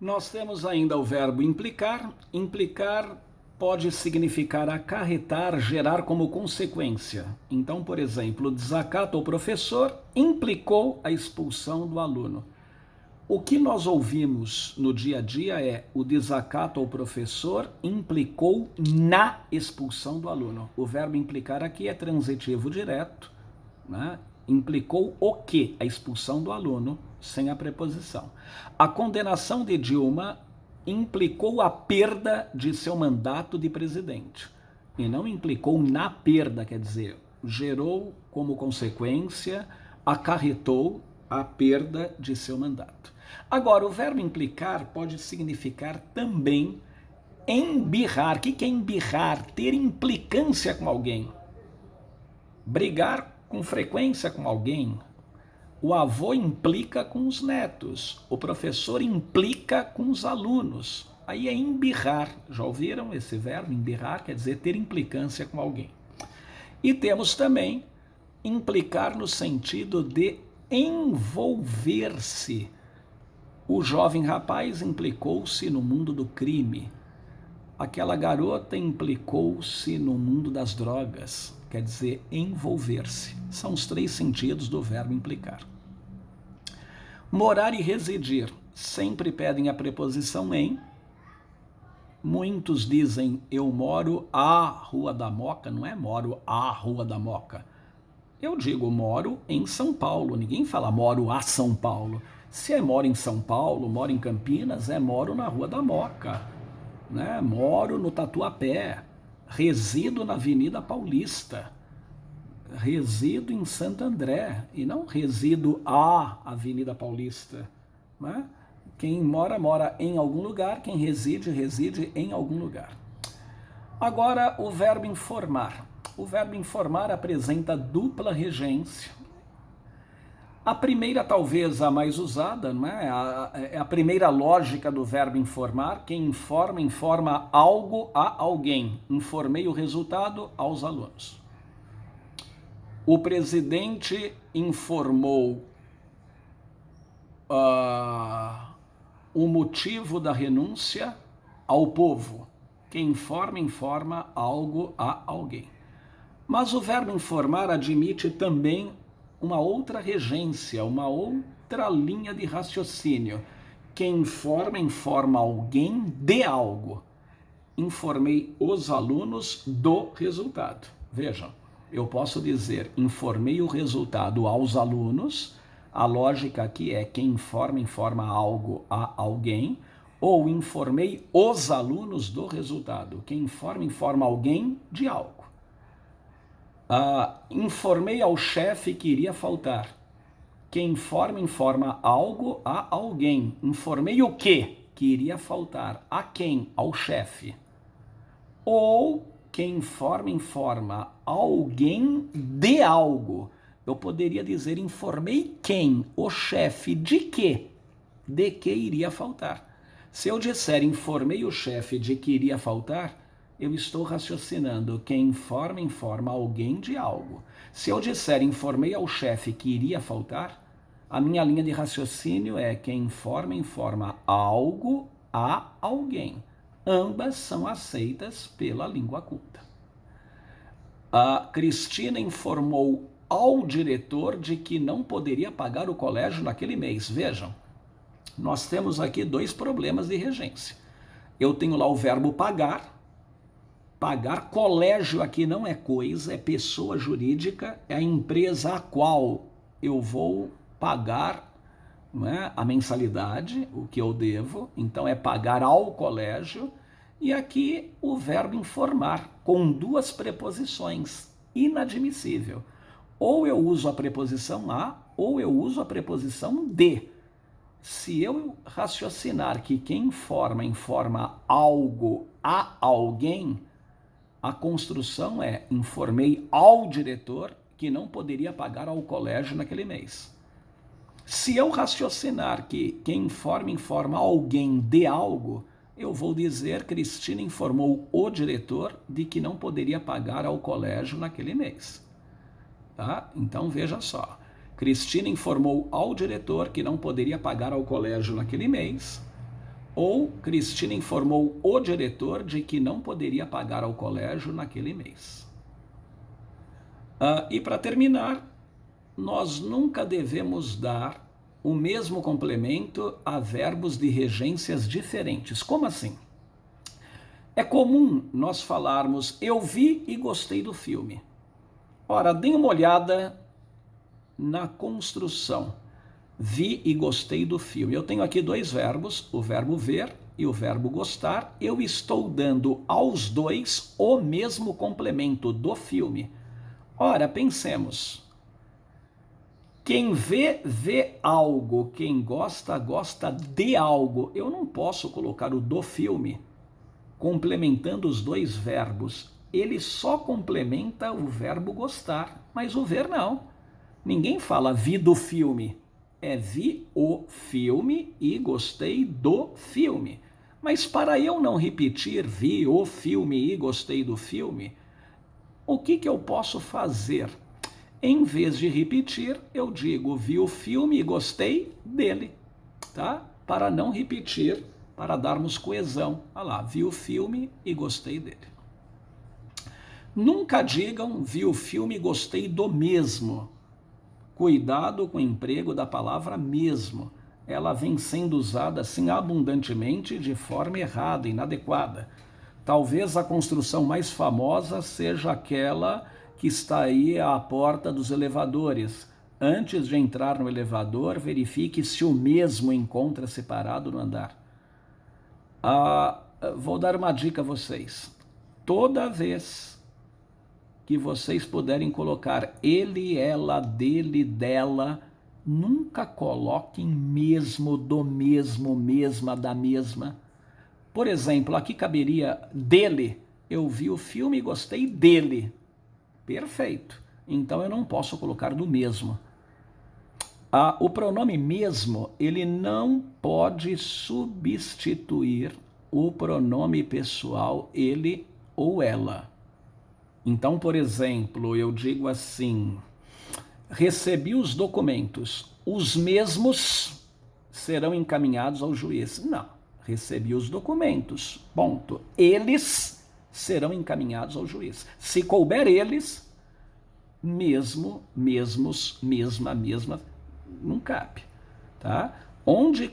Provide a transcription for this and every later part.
Nós temos ainda o verbo implicar. Implicar pode significar acarretar, gerar como consequência. Então, por exemplo, o desacato ao professor implicou a expulsão do aluno. O que nós ouvimos no dia a dia é o desacato ao professor implicou na expulsão do aluno. O verbo implicar aqui é transitivo direto, né? Implicou o quê? A expulsão do aluno, sem a preposição. A condenação de Dilma implicou a perda de seu mandato de presidente. E não implicou na perda, quer dizer, gerou como consequência, acarretou a perda de seu mandato. Agora, o verbo implicar pode significar também embirrar. O que é embirrar? Ter implicância com alguém. Brigar com frequência com alguém. O avô implica com os netos. O professor implica com os alunos. Aí é embirrar. Já ouviram esse verbo? Embirrar quer dizer ter implicância com alguém. E temos também implicar no sentido de envolver-se. O jovem rapaz implicou-se no mundo do crime. Aquela garota implicou-se no mundo das drogas. Quer dizer, envolver-se. São os três sentidos do verbo implicar. Morar e residir sempre pedem a preposição em. Muitos dizem, eu moro à Rua da Moca. Não é moro à Rua da Moca. Eu digo, moro em São Paulo. Ninguém fala moro a São Paulo. Se é moro em São Paulo, moro em Campinas, é moro na Rua da Moca. Né? Moro no Tatuapé. Resido na Avenida Paulista, resido em Santo André, e não resido à Avenida Paulista. Né? Quem mora, mora em algum lugar, quem reside, reside em algum lugar. Agora, o verbo informar. O verbo informar apresenta dupla regência. A primeira, talvez a mais usada, não é? É a primeira lógica do verbo informar. Quem informa, informa algo a alguém. Informei o resultado aos alunos. O presidente informou o motivo da renúncia ao povo. Quem informa, informa algo a alguém. Mas o verbo informar admite também uma outra regência, uma outra linha de raciocínio. Quem informa, informa alguém de algo. Informei os alunos do resultado. Vejam, eu posso dizer, informei o resultado aos alunos. A lógica aqui é quem informa, informa algo a alguém. Ou informei os alunos do resultado. Quem informa, informa alguém de algo. Informei ao chefe que iria faltar. Quem informa, informa algo a alguém. Informei o quê? Que iria faltar. A quem? Ao chefe. Ou quem informa, informa alguém de algo. Eu poderia dizer, informei quem? O chefe de quê? De que iria faltar. Se eu disser, informei o chefe de que iria faltar, eu estou raciocinando, quem informa, informa alguém de algo. Se eu disser, informei ao chefe que iria faltar, a minha linha de raciocínio é quem informa, informa algo a alguém. Ambas são aceitas pela língua culta. A Cristina informou ao diretor de que não poderia pagar o colégio naquele mês. Vejam, nós temos aqui dois problemas de regência. Eu tenho lá o verbo pagar. Pagar, colégio aqui não é coisa, é pessoa jurídica, é a empresa a qual eu vou pagar, não é, a mensalidade, o que eu devo, então é pagar ao colégio. E aqui o verbo informar, com duas preposições, inadmissível. Ou eu uso a preposição a, ou eu uso a preposição de. Se eu raciocinar que quem informa, informa algo a alguém, a construção é, informei ao diretor que não poderia pagar ao colégio naquele mês. Se eu raciocinar que quem informa, informa alguém de algo, eu vou dizer, Cristina informou o diretor de que não poderia pagar ao colégio naquele mês. Tá? Então, veja só. Cristina informou ao diretor que não poderia pagar ao colégio naquele mês. ou Cristina informou o diretor de que não poderia pagar ao colégio naquele mês. E para terminar, nós nunca devemos dar o mesmo complemento a verbos de regências diferentes. Como assim? É comum nós falarmos eu vi e gostei do filme. Ora, dê uma olhada na construção. Vi e gostei do filme. Eu tenho aqui dois verbos, o verbo ver e o verbo gostar. Eu estou dando aos dois o mesmo complemento do filme. Ora, pensemos. Quem vê, vê algo. Quem gosta, gosta de algo. Eu não posso colocar o do filme complementando os dois verbos. Ele só complementa o verbo gostar, mas o ver não. Ninguém fala vi do filme. É vi o filme e gostei do filme. Mas para eu não repetir vi o filme e gostei do filme, o que eu posso fazer? Em vez de repetir, eu digo vi o filme e gostei dele, tá? Para não repetir, para darmos coesão. Olha lá, vi o filme e gostei dele. Nunca digam vi o filme e gostei do mesmo. Cuidado com o emprego da palavra mesmo. Ela vem sendo usada assim abundantemente de forma errada, inadequada. Talvez a construção mais famosa seja aquela que está aí à porta dos elevadores. Antes de entrar no elevador, verifique se o mesmo encontra separado no andar. Vou dar uma dica a vocês. Toda vez que vocês puderem colocar ele, ela, dele, dela, nunca coloquem mesmo, do mesmo, mesma, da mesma. Por exemplo, aqui caberia dele. Eu vi o filme e gostei dele. Perfeito. Então eu não posso colocar do mesmo. O pronome mesmo, ele não pode substituir o pronome pessoal ele ou ela. Então, por exemplo, eu digo assim, recebi os documentos, os mesmos serão encaminhados ao juiz. Não, recebi os documentos, ponto. Eles serão encaminhados ao juiz. Se couber eles, mesmo, mesmos, mesma, mesma, não cabe, tá? Onde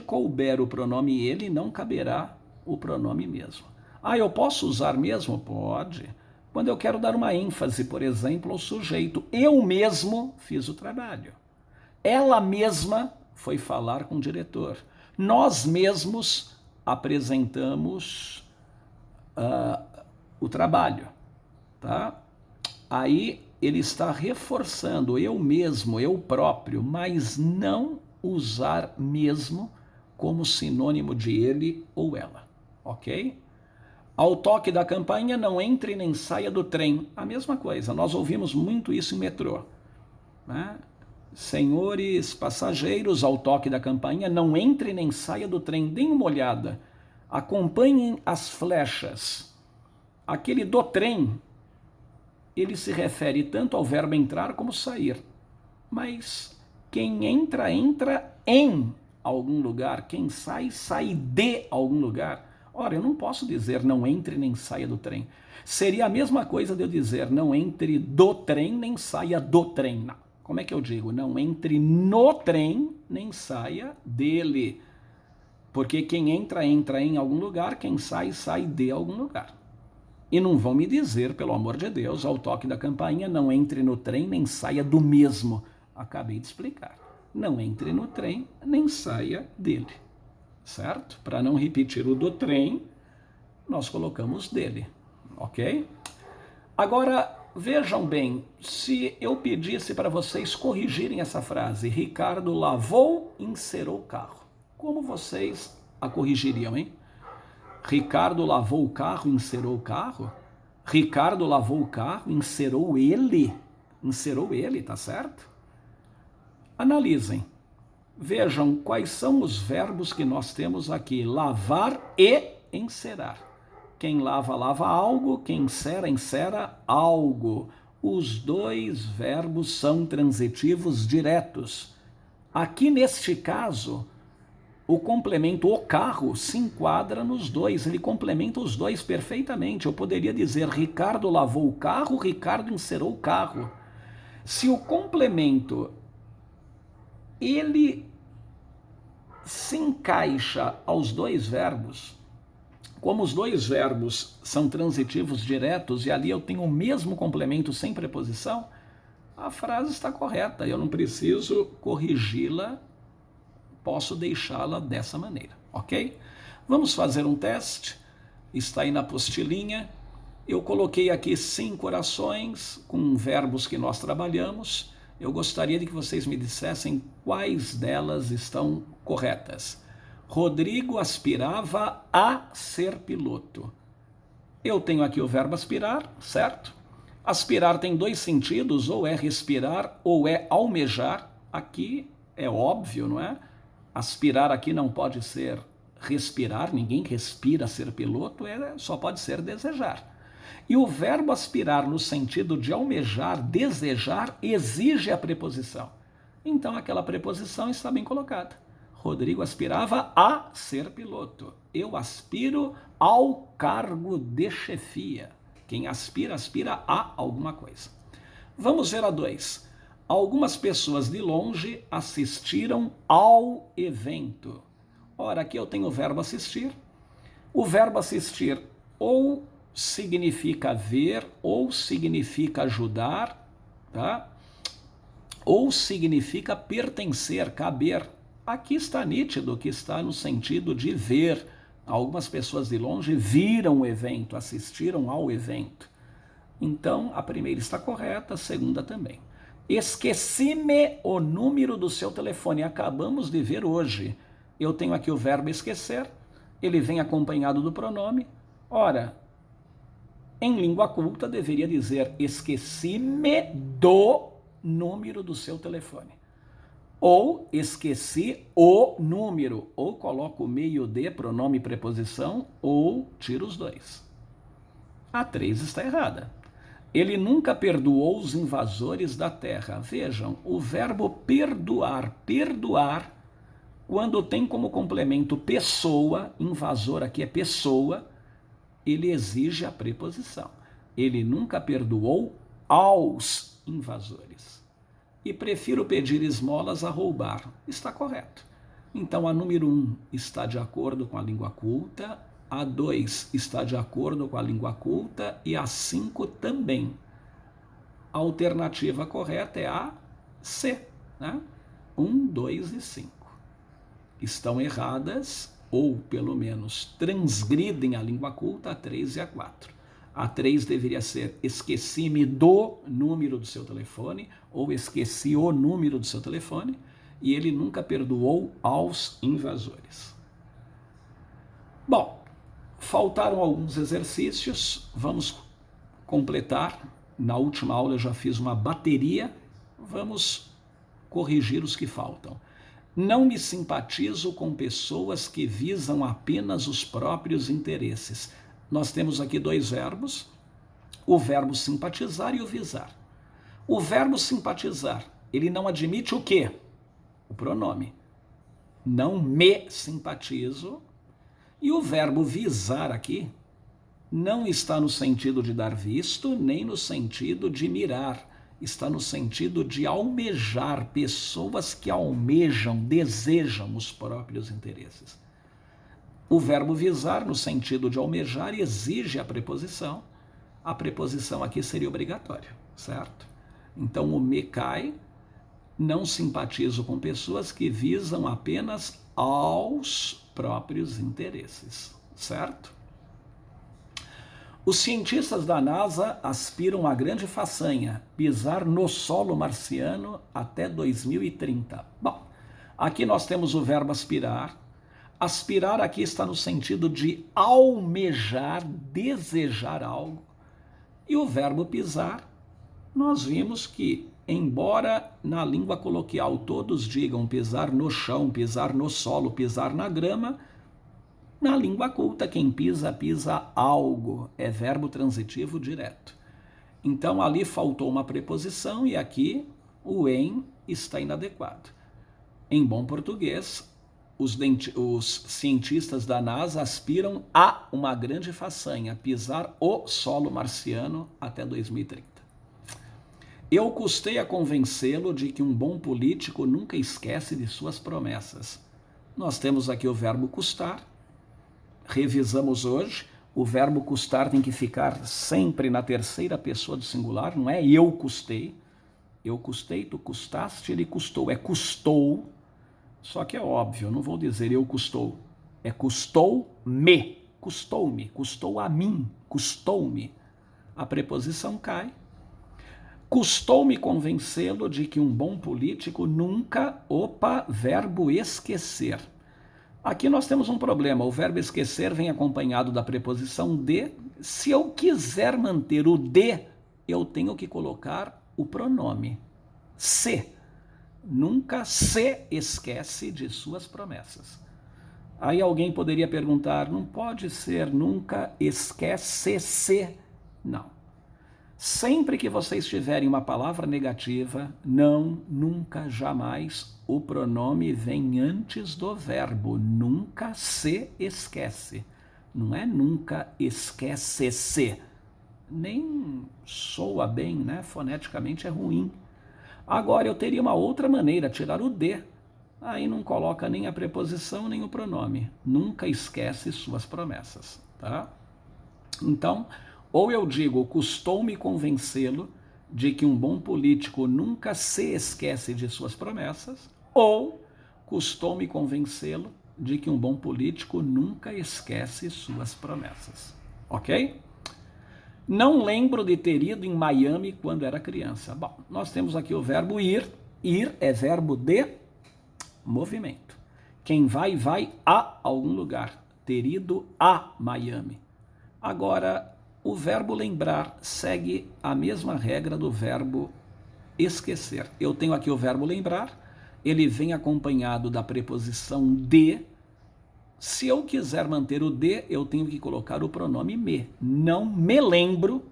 couber o pronome ele, não caberá o pronome mesmo. Eu posso usar mesmo? Pode. Quando eu quero dar uma ênfase, por exemplo, ao sujeito, eu mesmo fiz o trabalho. Ela mesma foi falar com o diretor. Nós mesmos apresentamos o trabalho, tá? Aí ele está reforçando eu mesmo, eu próprio, mas não usar mesmo como sinônimo de ele ou ela, ok? Ao toque da campainha, não entre nem saia do trem. A mesma coisa, nós ouvimos muito isso em metrô, né? Senhores passageiros, ao toque da campainha, não entre nem saia do trem. Deem uma olhada, acompanhem as flechas. Aquele do trem, ele se refere tanto ao verbo entrar como sair. Mas quem entra, entra em algum lugar. Quem sai, sai de algum lugar. Ora, eu não posso dizer não entre nem saia do trem. Seria a mesma coisa de eu dizer não entre do trem nem saia do trem. Não. Como é que eu digo? Não entre no trem nem saia dele. Porque quem entra, entra em algum lugar. Quem sai, sai de algum lugar. E não vão me dizer, pelo amor de Deus, ao toque da campainha, não entre no trem nem saia do mesmo. Acabei de explicar. Não entre no trem nem saia dele. Certo? Para não repetir o do trem, nós colocamos dele, ok? Agora, vejam bem, se eu pedisse para vocês corrigirem essa frase, Ricardo lavou, encerou o carro, como vocês a corrigiriam, hein? Ricardo lavou o carro, encerou o carro? Ricardo lavou o carro, encerou ele, tá certo? Analisem. Vejam quais são os verbos que nós temos aqui, lavar e encerar. Quem lava, lava algo, quem encera, encera algo. Os dois verbos são transitivos diretos. Aqui neste caso, o complemento o carro se enquadra nos dois, ele complementa os dois perfeitamente. Eu poderia dizer Ricardo lavou o carro, Ricardo encerou o carro. Se o complemento ele se encaixa aos dois verbos, como os dois verbos são transitivos diretos e ali eu tenho o mesmo complemento sem preposição, a frase está correta, eu não preciso corrigi-la, posso deixá-la dessa maneira, ok? Vamos fazer um teste, está aí na apostilinha, eu coloquei aqui 5 orações com verbos que nós trabalhamos, eu gostaria de que vocês me dissessem quais delas estão corretas. Rodrigo aspirava a ser piloto. Eu tenho aqui o verbo aspirar, certo? Aspirar tem 2 sentidos, ou é respirar ou é almejar. Aqui é óbvio, não é? Aspirar aqui não pode ser respirar, ninguém respira ser piloto, só pode ser desejar. E o verbo aspirar no sentido de almejar, desejar, exige a preposição. Então aquela preposição está bem colocada. Rodrigo aspirava a ser piloto. Eu aspiro ao cargo de chefia. Quem aspira, aspira a alguma coisa. Vamos ver a 2. Algumas pessoas de longe assistiram ao evento. Ora, aqui eu tenho o verbo assistir. O verbo assistir ou significa ver, ou significa ajudar, tá? Ou significa pertencer, caber. Aqui está nítido que está no sentido de ver. Algumas pessoas de longe viram o evento, assistiram ao evento. Então, a primeira está correta, a segunda também. Esqueci-me o número do seu telefone. Acabamos de ver hoje. Eu tenho aqui o verbo esquecer, ele vem acompanhado do pronome. Ora, em língua culta deveria dizer esqueci-me do número do seu telefone. Ou esqueci o número, ou coloco o meio de pronome e preposição, ou tiro os dois. A 3 está errada. Ele nunca perdoou os invasores da terra. Vejam, o verbo perdoar, quando tem como complemento pessoa, invasor aqui é pessoa, ele exige a preposição. Ele nunca perdoou aos invasores. E prefiro pedir esmolas a roubar. Está correto. Então a número 1 está de acordo com a língua culta, a 2 está de acordo com a língua culta e a 5 também. A alternativa correta é a C, né? 1, 2 e 5. Estão erradas, ou pelo menos transgridem a língua culta, a 3 e a 4. A 3 deveria ser esqueci-me do número do seu telefone, ou esqueci o número do seu telefone, e ele nunca perdoou aos invasores. Bom, faltaram alguns exercícios, vamos completar. Na última aula eu já fiz uma bateria, vamos corrigir os que faltam. Não me simpatizo com pessoas que visam apenas os próprios interesses. Nós temos aqui 2 verbos, o verbo simpatizar e o visar. O verbo simpatizar, ele não admite o quê? O pronome. Não me simpatizo. E o verbo visar aqui não está no sentido de dar visto, nem no sentido de mirar. Está no sentido de almejar, pessoas que almejam, desejam os próprios interesses. O verbo visar, no sentido de almejar, exige a preposição. A preposição aqui seria obrigatória, certo? Então o me cai, não simpatizo com pessoas que visam apenas aos próprios interesses, certo? Os cientistas da NASA aspiram a grande façanha, pisar no solo marciano até 2030. Bom, aqui nós temos o verbo aspirar. Aspirar aqui está no sentido de almejar, desejar algo. E o verbo pisar, nós vimos que, embora na língua coloquial todos digam pisar no chão, pisar no solo, pisar na grama, na língua culta, quem pisa, pisa algo. É verbo transitivo direto. Então, ali faltou uma preposição e aqui o em está inadequado. Em bom português, os cientistas da NASA aspiram a uma grande façanha, pisar o solo marciano até 2030. Eu custei a convencê-lo de que um bom político nunca esquece de suas promessas. Nós temos aqui o verbo custar, revisamos hoje, o verbo custar tem que ficar sempre na terceira pessoa do singular, não é eu custei, tu custaste, ele custou, é custou, só que é óbvio, eu não vou dizer eu custou, é custou-me, custou a mim, custou-me. A preposição cai. Custou-me convencê-lo de que um bom político nunca, verbo esquecer. Aqui nós temos um problema, o verbo esquecer vem acompanhado da preposição de. Se eu quiser manter o de, eu tenho que colocar o pronome se. Nunca se esquece de suas promessas. Aí alguém poderia perguntar, não pode ser nunca esquece-se. Não. Sempre que vocês tiverem uma palavra negativa, não, nunca, jamais, o pronome vem antes do verbo. Nunca se esquece. Não é nunca esquece-se. Nem soa bem, né? Foneticamente é ruim. Agora eu teria uma outra maneira, tirar o de. Aí não coloca nem a preposição nem o pronome. Nunca esquece suas promessas, tá? Então, ou eu digo, custou-me convencê-lo de que um bom político nunca se esquece de suas promessas, ou custou-me convencê-lo de que um bom político nunca esquece suas promessas. Ok? Não lembro de ter ido em Miami quando era criança. Bom, nós temos aqui o verbo ir. Ir é verbo de movimento. Quem vai, vai a algum lugar. Ter ido a Miami. Agora, o verbo lembrar segue a mesma regra do verbo esquecer. Eu tenho aqui o verbo lembrar, ele vem acompanhado da preposição de. Se eu quiser manter o de, eu tenho que colocar o pronome me. Não me lembro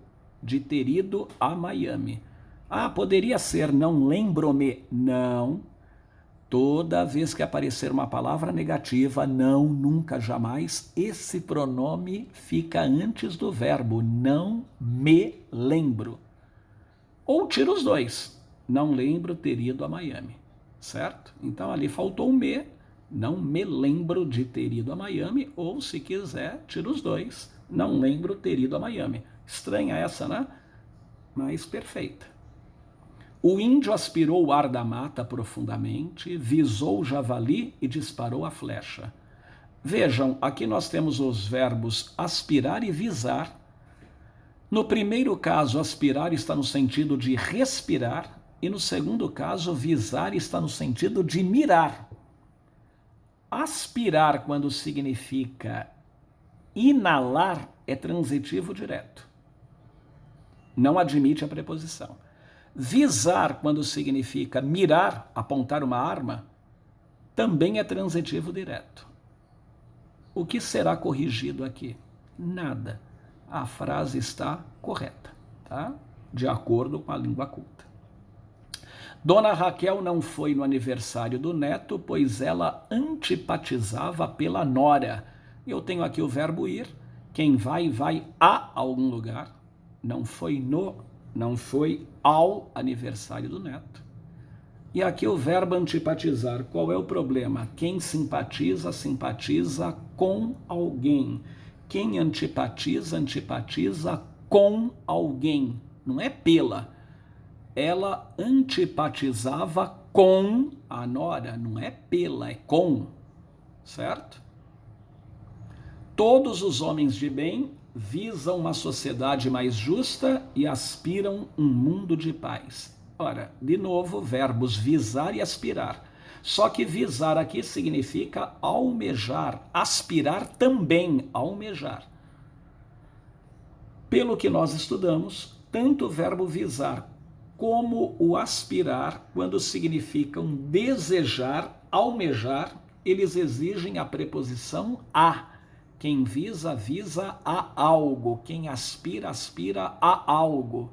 de ter ido a Miami. Ah, poderia ser não lembro-me. Não. Toda vez que aparecer uma palavra negativa, não, nunca, jamais, esse pronome fica antes do verbo. Não me lembro. Ou tira os dois. Não lembro ter ido a Miami. Certo? Então ali faltou o me. Não me lembro de ter ido a Miami. Ou, se quiser, tira os dois. Não lembro ter ido a Miami. Estranha essa, né? Mas perfeita. O índio aspirou o ar da mata profundamente, visou o javali e disparou a flecha. Vejam, aqui nós temos os verbos aspirar e visar. No primeiro caso, aspirar está no sentido de respirar, e no segundo caso, visar está no sentido de mirar. Aspirar, quando significa inalar, é transitivo direto. Não admite a preposição. Visar, quando significa mirar, apontar uma arma, também é transitivo direto. O que será corrigido aqui? Nada. A frase está correta, tá? De acordo com a língua culta. Dona Raquel não foi no aniversário do neto, pois ela antipatizava pela nora. Eu tenho aqui o verbo ir. Quem vai, vai a algum lugar. Não foi ao aniversário do neto. E aqui o verbo antipatizar. Qual é o problema? Quem simpatiza, simpatiza com alguém. Quem antipatiza, antipatiza com alguém. Não é pela. Ela antipatizava com a nora. Não é pela, é com. Certo? Todos os homens de bem visam uma sociedade mais justa e aspiram um mundo de paz. Ora, de novo, verbos visar e aspirar. Só que visar aqui significa almejar, aspirar também, almejar. Pelo que nós estudamos, tanto o verbo visar como o aspirar, quando significam desejar, almejar, eles exigem a preposição a. Quem visa, visa a algo. Quem aspira, aspira a algo.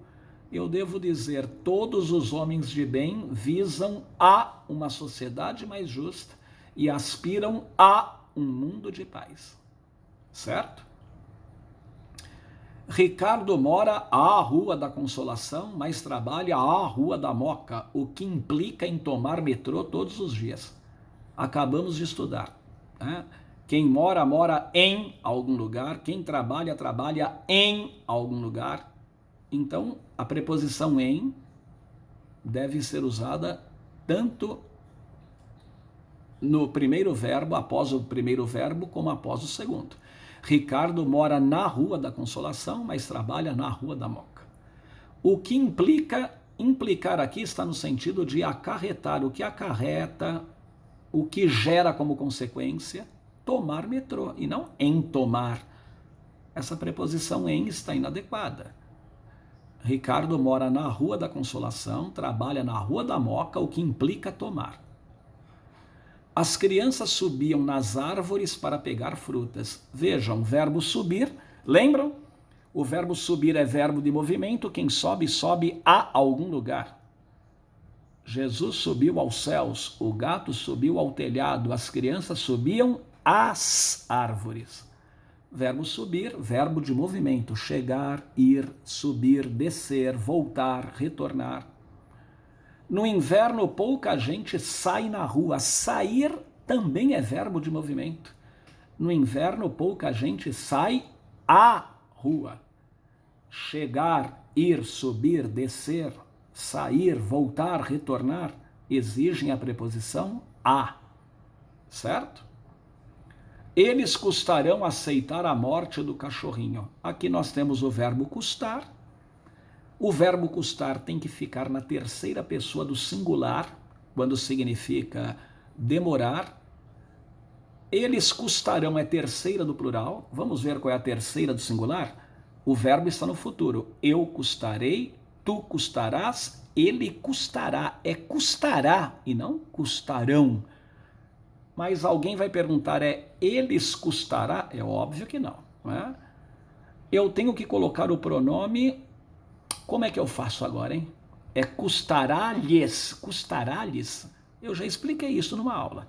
Eu devo dizer, todos os homens de bem visam a uma sociedade mais justa e aspiram a um mundo de paz. Certo? Ricardo mora à Rua da Consolação, mas trabalha à Rua da Moca, o que implica em tomar metrô todos os dias. Acabamos de estudar, né? Quem mora, mora em algum lugar. Quem trabalha, trabalha em algum lugar. Então, a preposição em deve ser usada tanto no primeiro verbo, após o primeiro verbo, como após o segundo. Ricardo mora na Rua da Consolação, mas trabalha na Rua da Moca. O que implicar aqui está no sentido de acarretar, o que acarreta, o que gera como consequência tomar metrô, e não em tomar. Essa preposição em está inadequada. Ricardo mora na Rua da Consolação, trabalha na Rua da Moca, o que implica tomar. As crianças subiam nas árvores para pegar frutas. Vejam, verbo subir, lembram? O verbo subir é verbo de movimento, quem sobe, sobe a algum lugar. Jesus subiu aos céus, o gato subiu ao telhado, as crianças subiam às árvores. Verbo subir, verbo de movimento, chegar, ir, subir, descer, voltar, retornar. No inverno, pouca gente sai na rua. Sair também é verbo de movimento. No inverno, pouca gente sai à rua. Chegar, ir, subir, descer, sair, voltar, retornar, exigem a preposição a. Certo? Eles custarão aceitar a morte do cachorrinho. Aqui nós temos o verbo custar. O verbo custar tem que ficar na terceira pessoa do singular, quando significa demorar. Eles custarão é terceira do plural. Vamos ver qual é a terceira do singular? O verbo está no futuro. Eu custarei, tu custarás, ele custará. É custará e não custarão. Mas alguém vai perguntar, eles custará? É óbvio que não, né? Eu tenho que colocar o pronome, como é que eu faço agora, hein? É custará-lhes, custará-lhes. Eu já expliquei isso numa aula.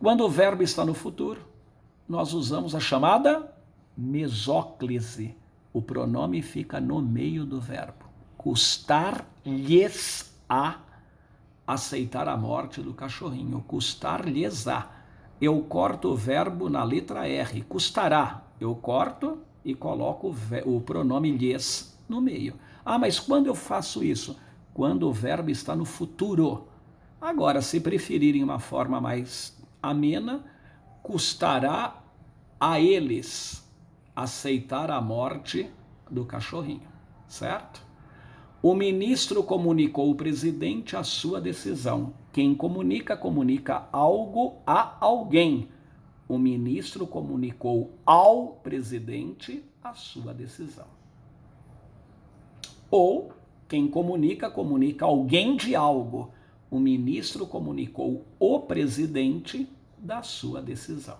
Quando o verbo está no futuro, nós usamos a chamada mesóclise. O pronome fica no meio do verbo. Custar-lhes a aceitar a morte do cachorrinho. Custar-lhes a. Eu corto o verbo na letra R, custará. Eu corto e coloco o pronome lhes no meio. Ah, mas quando eu faço isso? Quando o verbo está no futuro. Agora, se preferirem uma forma mais amena, custará a eles aceitar a morte do cachorrinho, certo? O ministro comunicou ao presidente a sua decisão. Quem comunica, comunica algo a alguém. O ministro comunicou ao presidente a sua decisão. Ou, quem comunica, comunica alguém de algo. O ministro comunicou o presidente da sua decisão.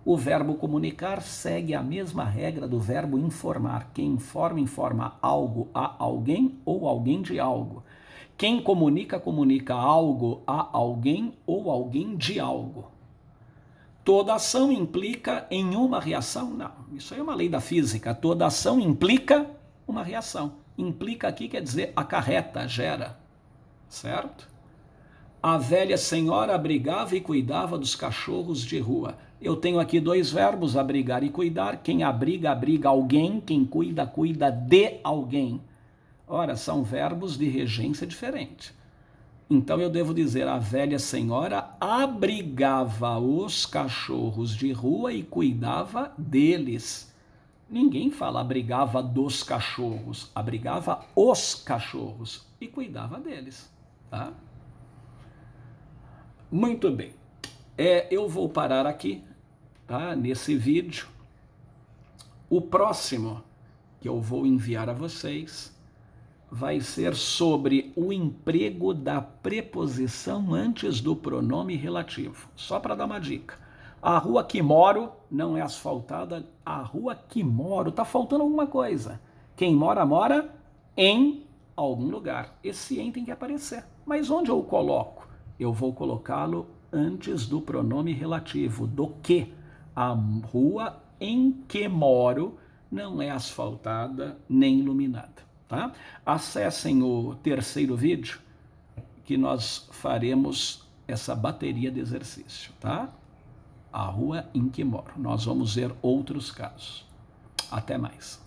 O verbo comunicar segue a mesma regra do verbo informar. Quem informa, informa algo a alguém ou alguém de algo. Quem comunica, comunica algo a alguém ou alguém de algo. Toda ação implica em uma reação? Não, isso aí é uma lei da física. Toda ação implica uma reação. Implica aqui quer dizer acarreta, gera, certo? A velha senhora abrigava e cuidava dos cachorros de rua. Eu tenho aqui dois verbos, abrigar e cuidar. Quem abriga, abriga alguém. Quem cuida, cuida de alguém. Ora, são verbos de regência diferente. Então eu devo dizer, a velha senhora abrigava os cachorros de rua e cuidava deles. Ninguém fala abrigava dos cachorros, abrigava os cachorros e cuidava deles, tá? Muito bem. Eu vou parar aqui, tá? Nesse vídeo. O próximo que eu vou enviar a vocês vai ser sobre o emprego da preposição antes do pronome relativo. Só para dar uma dica. A rua que moro não é asfaltada. A rua que moro, tá faltando alguma coisa. Quem mora, mora em algum lugar. Esse em tem que aparecer. Mas onde eu coloco? Eu vou colocá-lo antes do pronome relativo, do que. A rua em que moro não é asfaltada nem iluminada, tá? Acessem o terceiro vídeo que nós faremos essa bateria de exercício, tá? A rua em que moro. Nós vamos ver outros casos. Até mais.